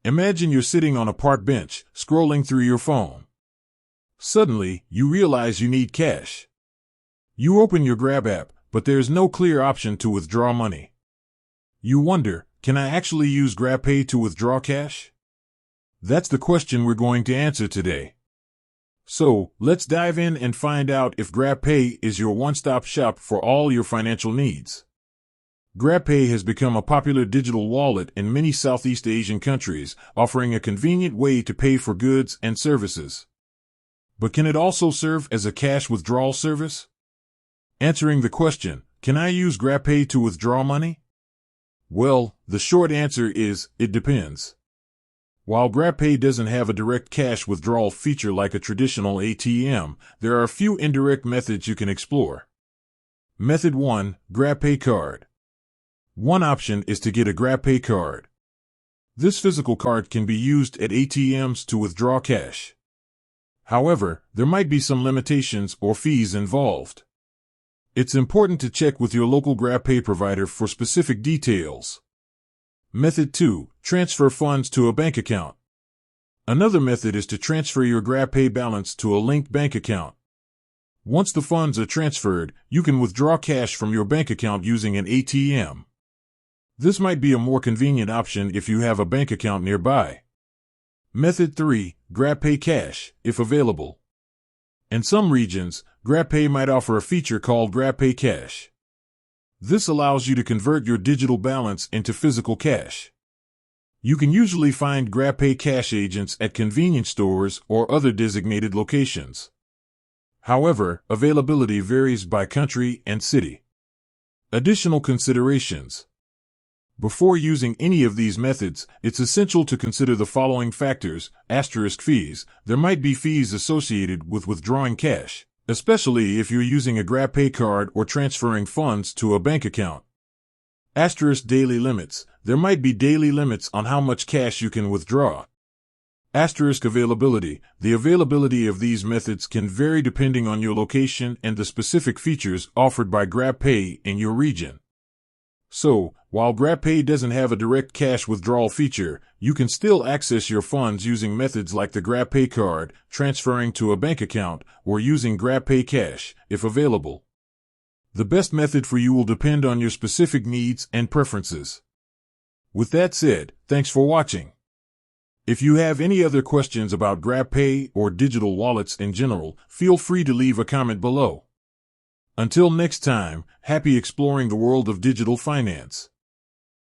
Imagine you're sitting on a park bench, scrolling through your phone. Suddenly, you realize you need cash. You open your Grab app, but there's no clear option to withdraw money. You wonder, can I actually use GrabPay to withdraw cash? That's the question we're going to answer today. So, let's dive in and find out if GrabPay is your one-stop shop for all your financial needs. GrabPay has become a popular digital wallet in many Southeast Asian countries, offering a convenient way to pay for goods and services. But can it also serve as a cash withdrawal service? Answering the question, can I use GrabPay to withdraw money? Well, the short answer is, it depends. While GrabPay doesn't have a direct cash withdrawal feature like a traditional ATM, there are a few indirect methods you can explore. Method 1. GrabPay Card. One option is to get a GrabPay card. This physical card can be used at ATMs to withdraw cash. However, there might be some limitations or fees involved. It's important to check with your local GrabPay provider for specific details. Method 2. Transfer funds to a bank account. Another method is to transfer your GrabPay balance to a linked bank account. Once the funds are transferred, you can withdraw cash from your bank account using an ATM. This might be a more convenient option if you have a bank account nearby. Method 3. GrabPay Cash, if available. In some regions, GrabPay might offer a feature called GrabPay Cash. This allows you to convert your digital balance into physical cash. You can usually find GrabPay cash agents at convenience stores or other designated locations. However, availability varies by country and city. Additional considerations. Before using any of these methods, it's essential to consider the following factors: fees. There might be fees associated with withdrawing cash, especially if you're using a GrabPay card or transferring funds to a bank account. Daily limits. There might be daily limits on how much cash you can withdraw. Availability. The availability of these methods can vary depending on your location and the specific features offered by GrabPay in your region. So, while GrabPay doesn't have a direct cash withdrawal feature, you can still access your funds using methods like the GrabPay card, transferring to a bank account, or using GrabPay Cash, if available. The best method for you will depend on your specific needs and preferences. With that said, thanks for watching. If you have any other questions about GrabPay or digital wallets in general, feel free to leave a comment below. Until next time, happy exploring the world of digital finance.